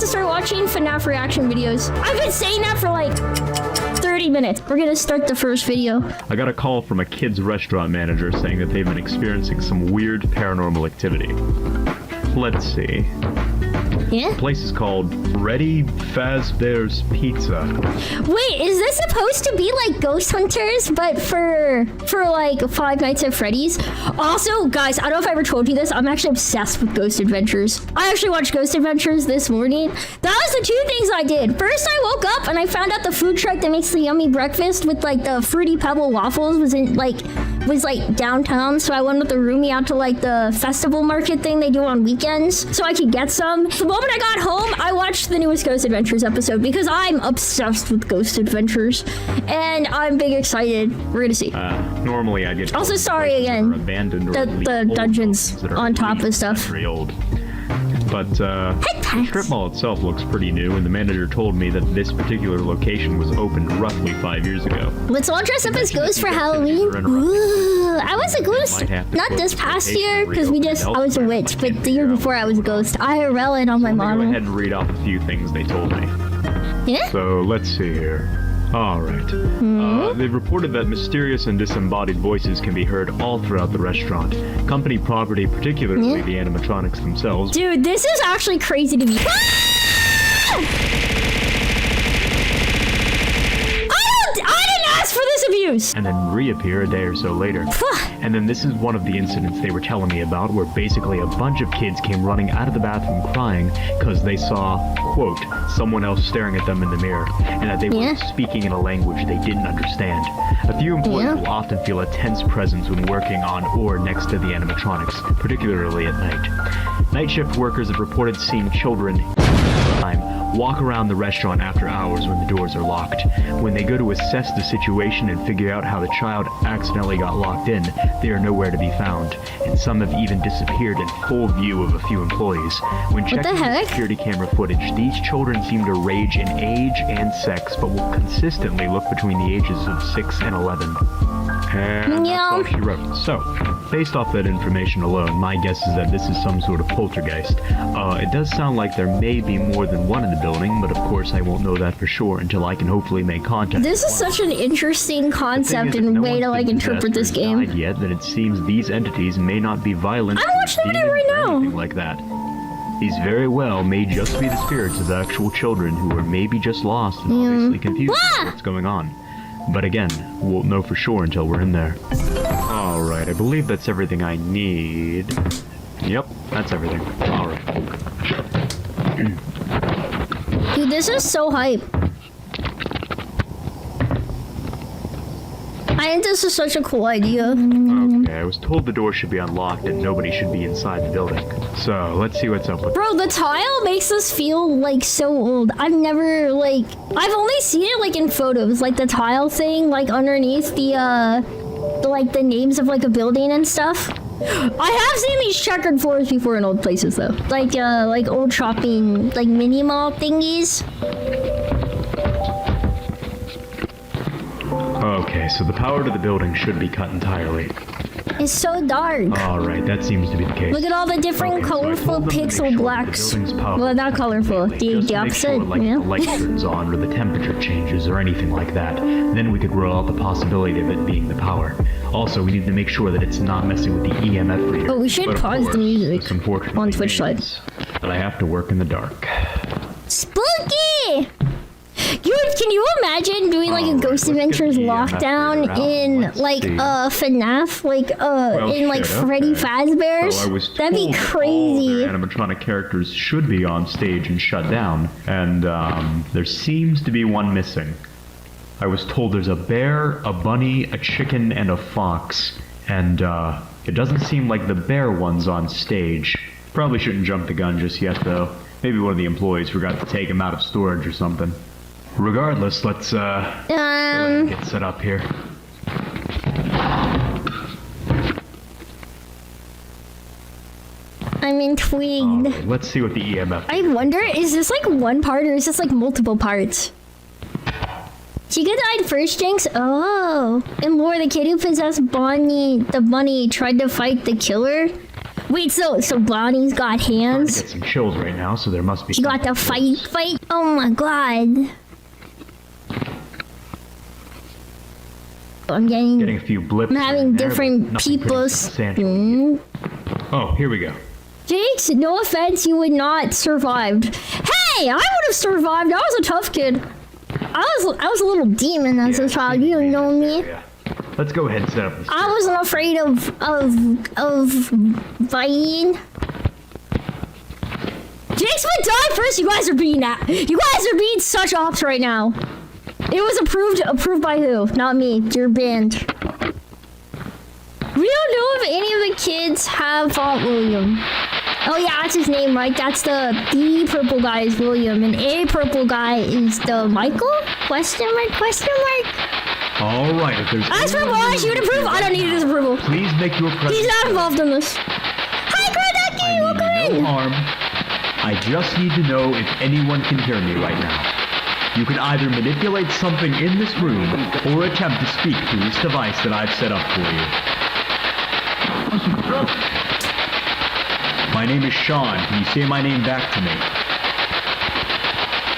to start watching FNAF reaction videos. I've been saying that for like 30 minutes. We're gonna start the first video. I got a call from a kid's restaurant manager saying that they've been experiencing some weird paranormal activity. Let's see. Yeah? The place is called Freddy Fazbear's Pizza. Wait, is this supposed to be like Ghost Hunters, but for like Five Nights at Freddy's? Also, guys, I don't know if I ever told you this, I'm actually obsessed with Ghost Adventures. I actually watched Ghost Adventures this morning. That was the two things I did. First, I woke up and I found out the food truck that makes the yummy breakfast with like the Fruity Pebble waffles was downtown, so I went with the roomie out to like the festival market thing they do on weekends so I could get some. The moment I got home, I watched the newest Ghost Adventures episode because I'm obsessed with Ghost Adventures and I'm big excited. We're gonna see. Normally I get also sorry again, abandoned or the dungeons on top of stuff. Old. But the strip mall itself looks pretty new, and the manager told me that this particular location was opened roughly 5 years ago. Let's all dress up as ghosts for Halloween. Ooh, I was a ghost. Not this past year, because I was a witch, but the year before I was a ghost. IRL it on my model. Go ahead and read off a few things they told me. Yeah? So, let's see here. Alright. They've reported that mysterious and disembodied voices can be heard all throughout the restaurant. Company property, particularly the animatronics themselves. Dude, this is actually crazy to me. I didn't ask for this abuse! And then reappear a day or so later. And then this is one of the incidents they were telling me about, where basically a bunch of kids came running out of the bathroom crying because they saw, quote, someone else staring at them in the mirror, and that they were speaking in a language they didn't understand. A few employees will often feel a tense presence when working on or next to the animatronics, particularly at night. Night shift workers have reported seeing children walk around the restaurant after hours when the doors are locked. When they go to assess the situation and figure out how the child accidentally got locked in, they are nowhere to be found, and some have even disappeared in full view of a few employees. When checking the security camera footage, these children seem to range in age and sex, but will consistently look between the ages of 6 and 11. And that's all she wrote. So, based off that information alone, my guess is that this is some sort of poltergeist. It does sound like there may be more than one in the building, but of course I won't know that for sure until I can hopefully make contact. This is such an interesting concept and way to like interpret this game. Yet that it seems these entities may not be violent. I'm watching the video right now. Anything like that. These very well may just be the spirits of actual children who are maybe just lost and obviously confused with what's going on. But again, we'll know for sure until we're in there. Alright, I believe that's everything I need. Yep, that's everything. Alright. Dude, this is so hype. I think this is such a cool idea. Okay, I was told the door should be unlocked and nobody should be inside the building. So, let's see what's up with Bro, the tile makes us feel like so old. I've never I've only seen it like in photos, like the tile thing, like underneath the names of like a building and stuff. I have seen these checkered floors before in old places though. Like old shopping, like mini mall thingies. Okay, so the power to the building should be cut entirely. It's so dark. Alright, that seems to be the case. Look at all the different colorful pixel blacks. Well, not colorful. The opposite, the light turns on or the temperature changes or anything like that. Then we could rule out the possibility of it being the power. Also, we need to make sure that it's not messing with the EMF reader. Oh, we should pause the music on Twitch side. But I have to work in the dark. Spooky! Dude, can you imagine doing like a Ghost Adventures lockdown in like FNAF, in like Freddy Fazbear's? That'd be crazy. All their animatronic characters should be on stage and shut down, and there seems to be one missing. I was told there's a bear, a bunny, a chicken, and a fox, and it doesn't seem like the bear one's on stage. Probably shouldn't jump the gun just yet though. Maybe one of the employees forgot to take him out of storage or something. Regardless, let's get set up here. I'm intrigued. Let's see what the EMF. I wonder, is this like one part or is this like multiple parts? Chica died first, Jinx? Oh. And Laura, the kid who possessed Bonnie, the bunny, tried to fight the killer? Wait, so Bonnie's got I hands? get some chills right now, so there must be. She got the fight. Oh my god. I'm getting a few blips. I'm having there, but different nothing pretty people's. substantial. Oh, here we go. Jakes, no offense, you would not survived. Hey, I would have survived. I was a tough kid. I was a little demon as a child. You don't know me. Yeah. Let's go ahead and set up this. I wasn't afraid of fighting. Jakes would die first. You guys are being such ops right now. It was approved by who? Not me. You're banned. We don't know if any of the kids have Aunt William. Oh yeah, that's his name, right? That's the B purple guy is William, and A purple guy is the Michael? Question mark? All right. If there's. As for why she would approve, I don't need his approval. Please make your presence. He's not involved in this. Hi, Granducky, welcome in. No harm. I just need to know if anyone can hear me right now. You can either manipulate something in this room or attempt to speak through this device that I've set up for you. My name is Sean. Can you say my name back to me?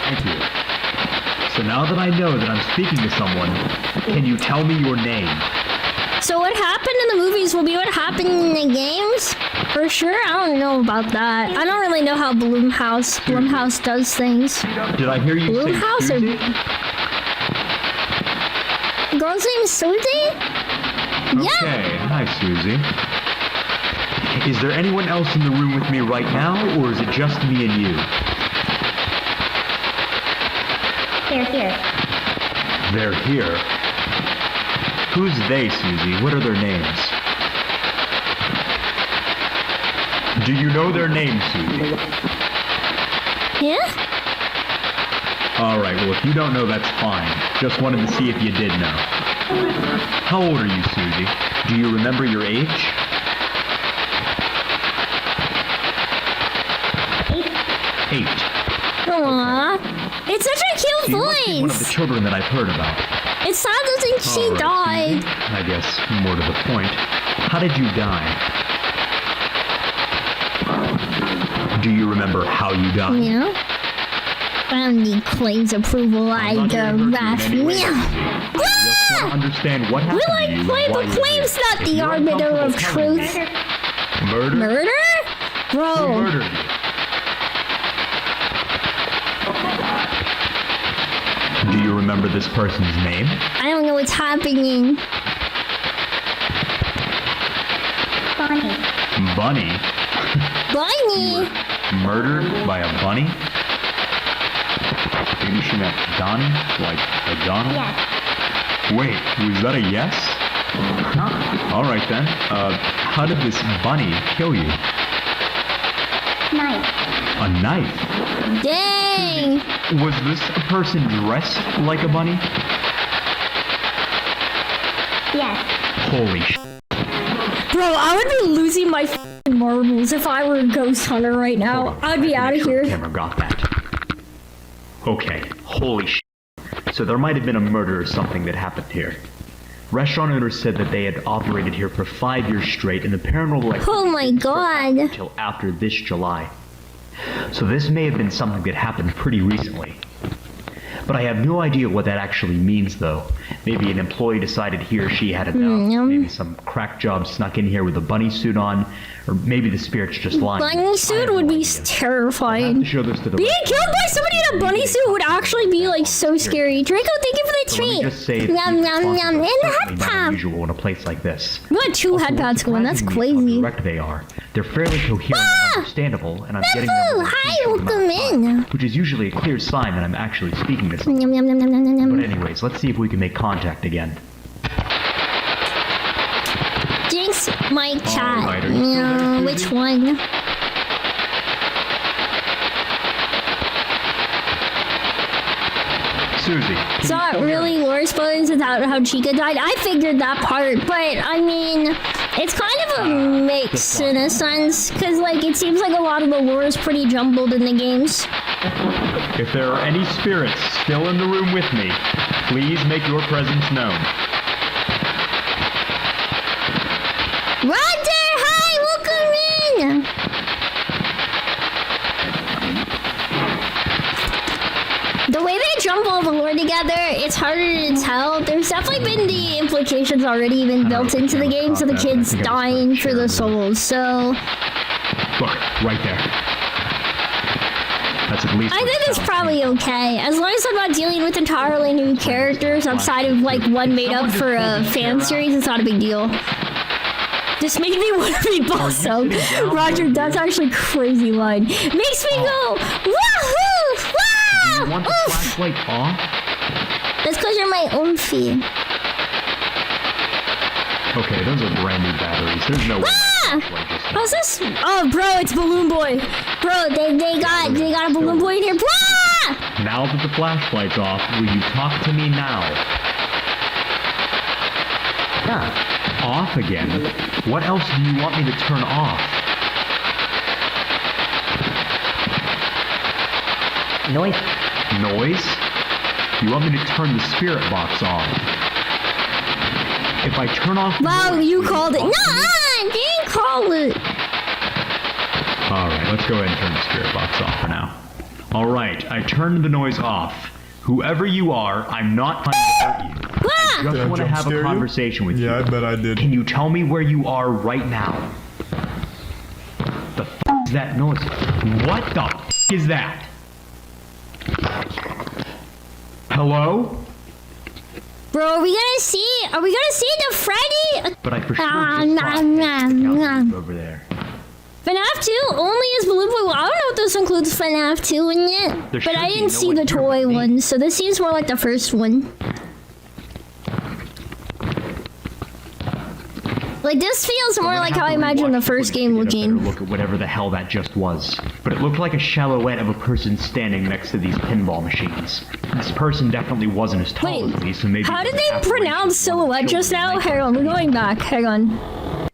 Thank you. So now that I know that I'm speaking to someone, can you tell me your name? So what happened in the movies will be what happened in the games? For sure? I don't know about that. I don't really know how Blumhouse does things. Did I hear you Blumhouse say or... Susie? Girl's name is Susie? Yeah. Okay, hi Susie. Is there anyone else in the room with me right now, or is it just me and you? They're here. They're here? Who's they, Susie? What are their names? Do you know their names, Susie? Yeah? Alright, well if you don't know, that's fine. Just wanted to see if you did know. How old are you, Susie? Do you remember your age? 8. Aww. It's such a cute So you must be one of the voice. children that I've heard about. It's sad that she All right, died. Susie, I guess more to the point. How did you die? Do you remember how you died? Yeah. I don't need Clay's approval. I I'm not go gonna hurt you in back. any way, Yeah. Susie. I just want to understand what We happened to like you and Clay, why but you're Clay's here. not If the you're arbiter of uncomfortable telling truth. me- Murder? Murder? Who Bro. murdered you? Do you remember this person's name? I don't know what's happening. Bonnie. Bunny? Bunny. Murdered by a bunny? Maybe she meant Donnie? Like a Donald? Yes. Wait, was that a yes? Alright then. How did this bunny kill you? Nice. A knife? Dang. Was this a person dressed like a bunny? Yes. Holy sh**. Bro, I would be losing my f***ing marbles if I were a ghost hunter right Hold now. on, I'd be I out have of to make sure the here. camera got that. Okay, holy sh**. So there might have been a murder or something that happened here. Restaurant owners said that they had operated here for 5 years straight, and the paranormal activity Oh my didn't start god. until after this July. So this may have been something that happened pretty recently. But I have no idea what that actually means, though. Maybe an employee decided he or she had enough. Maybe some crack job snuck in here with a bunny suit on. Or maybe the spirit's just lying. Bunny suit would be terrifying. To show this to the Being killed by somebody in a bunny suit would actually be like so scary. Draco, thank you for the So let me treat. just say it's Yum yum yum. And the certainly head not pop. unusual in a place like this. We got 2 head pads going. That's Surprisingly how crazy. direct they are. They're fairly coherent and understandable, and I'm getting them Neville, in a hi, decent amount of welcome time, in. which is usually a clear sign that I'm actually speaking to someone. Yum yum yum yum yum yum. But anyways, let's see if we can make contact again. Jinx, my chat. Alright, are you still there, Which Susie? one? Susie. It's not really lore spoilers about how Chica died. I figured that part, but I mean, it's kind of a mix in a sense, because like it seems like a lot of the lore is pretty jumbled in the games. If there are any spirits still in the room with me, please make your presence known. Roger, hi, welcome in. jumble all the lore together, it's harder to tell. There's definitely been the implications already been built into the game, so the kids dying for the souls. So Look, right there. That's at least. I think it's probably okay, as long as I'm not dealing with entirely new characters outside of like one made up for a fan series. It's not a big deal. Just make me want to be boss up. Roger, that's actually crazy line. Makes me go, wahoo! Wow! You want the flashlight off? That's because you're my own fee. Okay, those are brand new batteries. There's no way. How's this? Oh, bro, it's Balloon Boy. Bro, they got a Balloon Boy in here. Blah! Now that the flashlight's off, will you talk to me now? Yeah. Off again? What else do you want me to turn off? Noise. Noise? You want me to turn the spirit box off? If I turn off the Wow, noise, you will called it. talk to me? Nah, you didn't call it. Alright, let's go ahead and turn the spirit box off for now. Alright, I turned the noise off. Whoever you are, I'm not trying to hurt you. I just want to have a conversation with you. Yeah, I bet I did. Can you tell me where you are right now? The f is that noise? What the f is that? Hello? Bro, are we gonna see the Freddy? But I for sure Ah, just nah, saw nah, nah. over there. FNAF 2 only is Balloon Boy. Well, I don't know if this includes FNAF 2 in it, There but I should be didn't no see one the here toy but me. one, so this seems more like the first one. Like, this feels more like how I imagine the first game looking. Look at whatever the hell that just was. But it looked like a silhouette of a person standing next to these pinball machines. This person definitely wasn't as tall Wait, as me, so maybe. how it did was an they apparition pronounce of one of the silhouette just children now? in Hang on, we're going back. Hang on.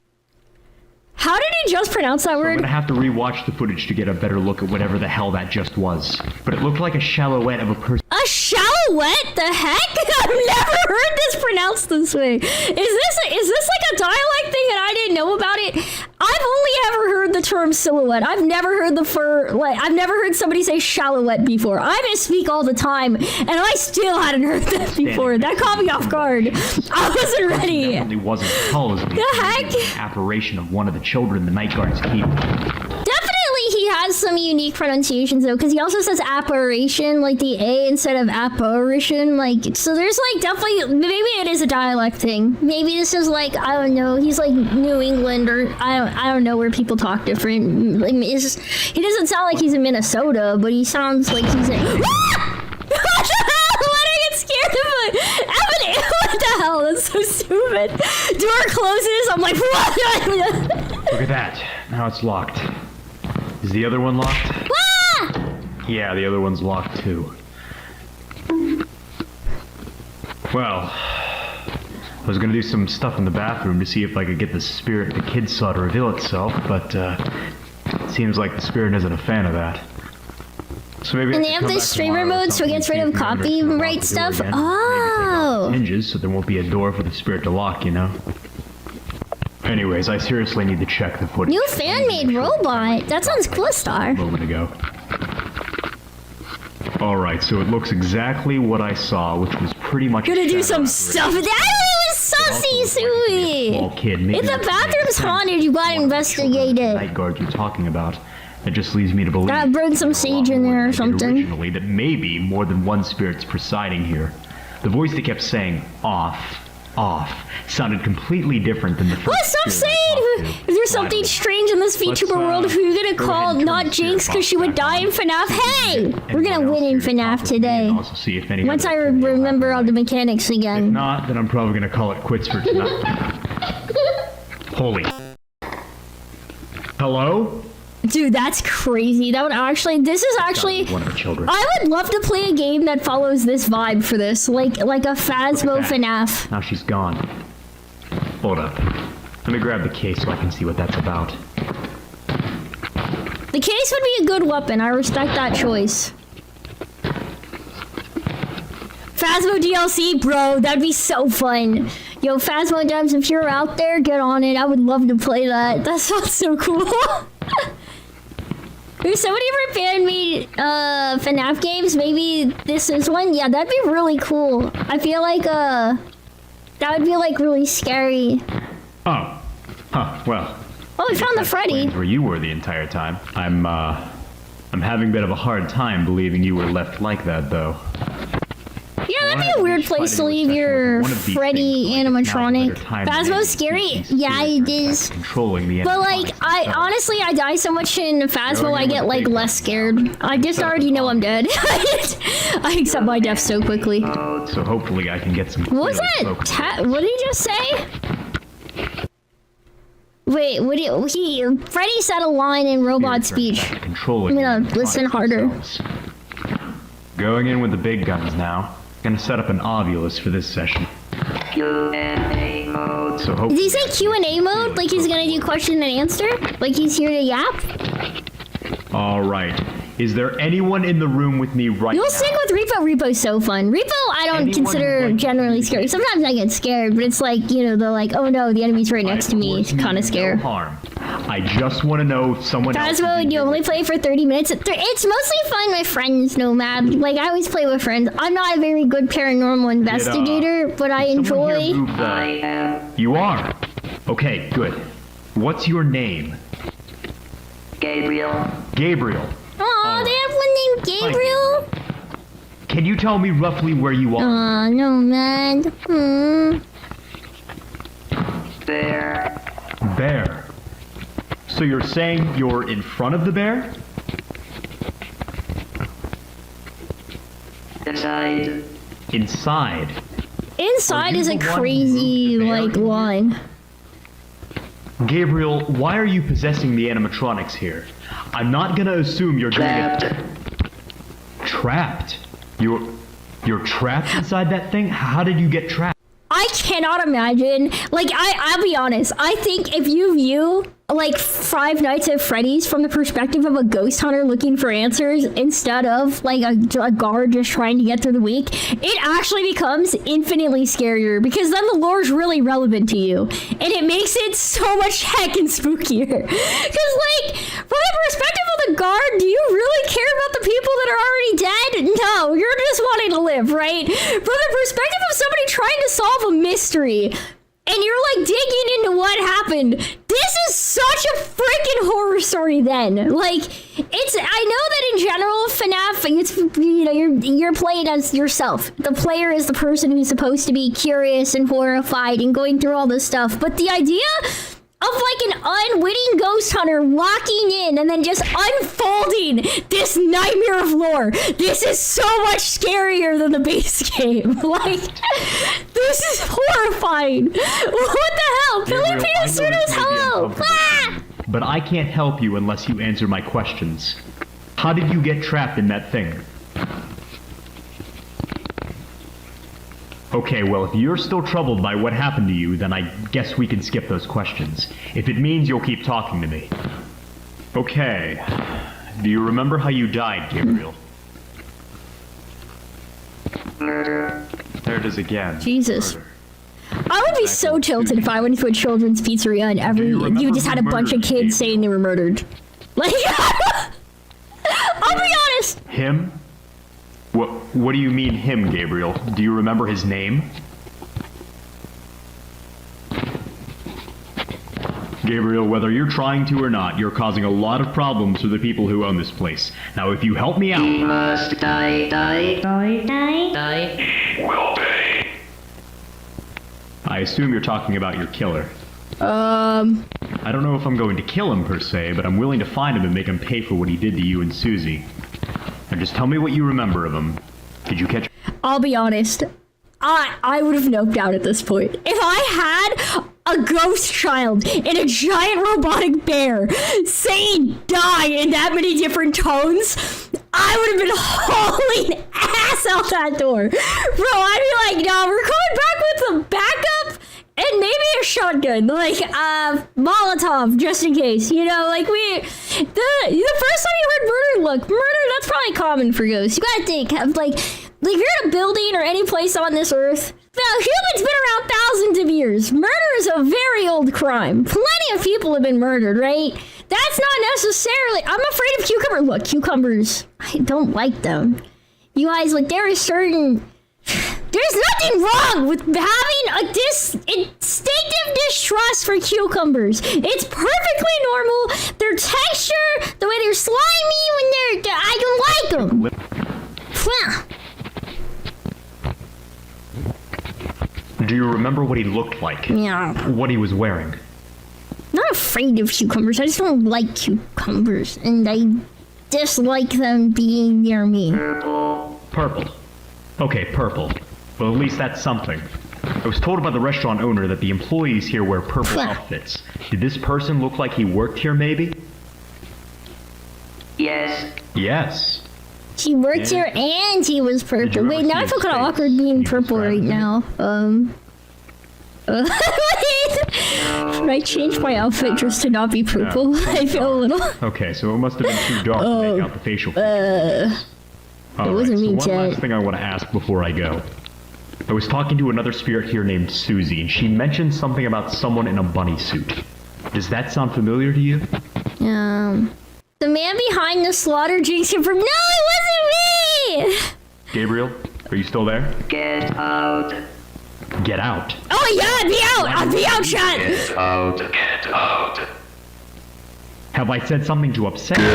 How did he just pronounce that I'm word? gonna have to rewatch the footage to get a better look at whatever the hell that just was. But it looked like a silhouette of a person. A silhouette? The heck? I've never heard this pronounced this way. Is this like a dialect thing and I didn't know about it? I've only ever heard the term silhouette. I've never heard I've never heard somebody say silhouette before. I misspeak all the time, and I still hadn't heard that before. That caught me off guard. I wasn't ready. Definitely wasn't as tall as me. The heck? An apparition of one of the children the night guards keep. Definitely he has some unique pronunciations though, because he also says apparition, like the A instead of apparition, like, so there's like definitely, maybe it is a dialect thing. Maybe this is like, I don't know, he's like New England, or I don't know where people talk different. Like, he doesn't sound like he's in Minnesota, but he sounds like he's in... What the hell? Why did I get scared of it? What the hell? That's so stupid. Door closes, I'm like, what? Look at that. Now it's locked. Is the other one locked? Ah! Yeah, the other one's locked too. Well, I was gonna do some stuff in the bathroom to see if I could get the spirit the kids saw to reveal itself, but it seems like the spirit isn't a fan of that. So maybe. And I they should have come this back streamer tomorrow or mode so it something, gets see rid if of we can get it to unlock copyright the door stuff. again. Maybe take off Oh. the hinges so there won't be a door for the spirit to lock, you know? Anyways, I seriously need to check the footage. New fan-made robot. That sounds cool, Star. A moment ago. Alright, so it looks exactly what I saw, which was pretty much Gonna do shadow some apparition. stuff. That was sussy, a small Suey. kid. Maybe If the that's bathroom's haunted, you gotta one of the children investigate the it. night guard you're talking about. It just leads me to believe. Gotta burn some there's a lot sage in more there or than I did something. Originally, that maybe more than one spirit's presiding here. The voice that kept saying off, sounded completely different than the first. Well, stop spirit I saying talked to. if there's something strange in this Let's, VTuber world, who you gonna go call ahead and turn not the spirit Jinx because she box would back die on. in FNAF? Hey! Anyone We're gonna else win in here to FNAF talk with me, today. and also see if any Once I other activity will remember happen all the tonight. mechanics If again. not, then I'm probably gonna call it quits for tonight. Holy. Hello? Dude, that's crazy. That would actually, this is actually, One of the children. I would love to play a game that follows this vibe for this, like a Phasmo Look at that. FNAF. Now she's gone. Hold up. Let me grab the case so I can see what that's about. The case would be a good weapon. I respect that choice. Phasmo DLC, bro, that'd be so fun. Yo, Phasmo devs, if you're out there, get on it. I would love to play that. That sounds so cool. If somebody ever banned me FNAF games, maybe this is one. Yeah, that'd be really cool. I feel like that would be like really scary. Oh. Huh, well. Oh, we found the Freddy. Where you were the entire time. I'm having a bit of a hard time believing you were left like that, though. Yeah, that'd be a weird place to leave your Freddy animatronic. Phasmo's scary? Yeah, it is. But like, honestly, I die so much in Phasmo, I get like less scared. I just already know I'm dead. I accept my death so quickly. So hopefully I can get some. What was that? What did he just say? Wait, Freddy said a line in robot speech. I'm gonna listen harder. Going in with the big guns now. Gonna set up an Ovulus for this session. Q&A mode. So did he say Q&A mode? Like he's gonna do question and answer? Like he's here to yap? All right. Is there anyone in the room with me right now? You'll sing with Repo. Repo's so fun. Repo, I don't consider generally scary. Sometimes I get scared, but it's like, you know, the like, oh no, the enemy's right next to me. Kind of scare. No harm. I just want to know if someone else. Phasmo, you only play for 30 minutes. It's mostly fun with friends, Nomad. Like, I always play with friends. I'm not a very good paranormal investigator, but I enjoy. You are? Okay, good. What's your name? Gabriel. Gabriel. Aw, they have one named Gabriel? Can you tell me roughly where you are? Aw, Nomad. Bear. Bear. So you're saying you're in front of the bear? Inside. Inside. Inside is a crazy, like, line. Gabriel, why are you possessing the animatronics here? I'm not gonna assume you're Trapped. Trapped? You're trapped inside that thing? How did you get trapped? I cannot imagine. Like, I'll be honest. I think if you view like Five Nights at Freddy's from the perspective of a ghost hunter looking for answers instead of like a guard just trying to get through the week, it actually becomes infinitely scarier because then the lore's really relevant to you and it makes it so much heckin' spookier. Because like from the perspective of the guard, do you really care about the people that are already dead? No, you're just wanting to live, right? From the perspective of somebody trying to solve a mystery and you're like digging into what happened, this is such a freaking horror story then. Like, it's, I know that in general, FNAF, it's, you know, you're playing as yourself. The player is the person who's supposed to be curious and horrified and going through all this stuff. But the idea of like an unwitting ghost hunter walking in and then just unfolding this nightmare of lore. This is so much scarier than the base game. Like, this is horrifying. What the hell? Filipino Pseudos, hello! Ah! But I can't help you unless you answer my questions. How did you get trapped in that thing? Okay, well, if you're still troubled by what happened to you, then I guess we can skip those questions. If it means you'll keep talking to me. Okay. Do you remember how you died, Gabriel? Murder. There it is again. Jesus. Murder. I would be so tilted if I went to a children's pizzeria and you just had a bunch of kids saying they were murdered. Like, I'll be honest. Him? What do you mean him, Gabriel? Do you remember his name? Gabriel, whether you're trying to or not, you're causing a lot of problems for the people who own this place. Now, if you help me out... He must die. Will pay. I assume you're talking about your killer. I don't know if I'm going to kill him per se, but I'm willing to find him and make him pay for what he did to you and Susie. Now just tell me what you remember of him. Did you catch... I'll be honest. I would have noped out at this point. If I had a ghost child and a giant robotic bear saying die in that many different tones, I would have been hauling ass out that door. Bro, I'd be like, no, we're coming back with a backup and maybe a shotgun. Like, Molotov, just in case. You know, like, the first time you heard murder, that's probably common for ghosts. You gotta think, like if you're in a building or any place on this earth, now, humans been around thousands of years. Murder is a very old crime. Plenty of people have been murdered, right? That's not necessarily. I'm afraid of cucumber. Look, cucumbers. I don't like them. You guys, like, there is certain. There's nothing wrong with having a instinctive distrust for cucumbers. It's perfectly normal. Their texture, the way they're slimy when I don't like them. Do you remember what he looked like? Yeah. What he was wearing? Not afraid of cucumbers. I just don't like cucumbers, and I dislike them being near me. Purple. Okay, purple. Well, at least that's something. I was told by the restaurant owner that the employees here wear purple outfits. Did this person look like he worked here, maybe? Yes. Yes. He worked here and he was purple. Wait, now I feel kind of awkward being purple right now. Should I change my outfit just to not be purple? I feel a little. Okay, so it must have been too dark to make out the facial features. It wasn't me, one Jet. last thing I want to ask before I go. I was talking to another spirit here named Susie, and she mentioned something about someone in a bunny suit. Does that sound familiar to you? The man behind the slaughter jinxed him from. No, it wasn't me! Gabriel, are you still there? Get out. Get out. Oh yeah, I'd be out! I'd be out, shot! Get out. Get out. Have I said something to upset you?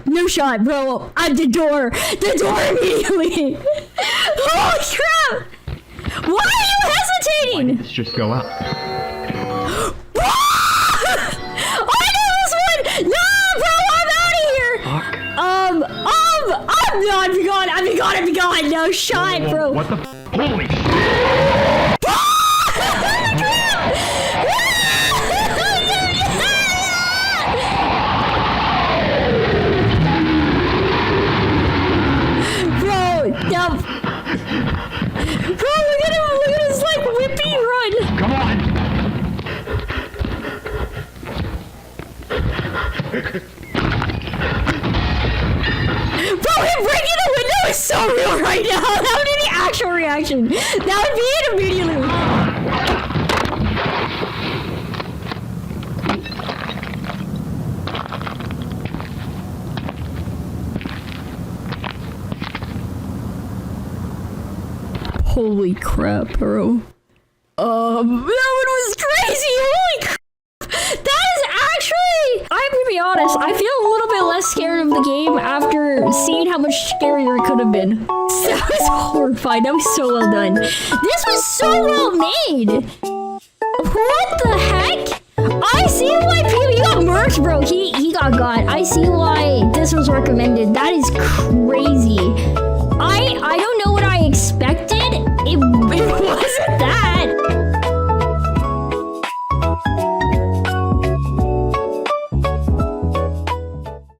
No shot, bro. At the door immediately. Holy crap! Why are you Why hesitating? did this just go out? I know this one! No, bro, I'm out of here! Fuck. I'd be gone. No shot, bro. What the holy shit! Bro, look at his like whippy run. Come on! Bro, him breaking the window is so real right now. That would be the actual reaction. That would be it immediately. Holy crap, bro. That one was crazy. Holy crap. That is actually, I'm gonna be honest, I feel a little bit less scared of the game after seeing how much scarier it could have been. That was horrifying. That was so well done. This was so well made. What the heck? I see why people, he got murked, bro. He got got. I see why this was recommended. That is crazy. I don't know what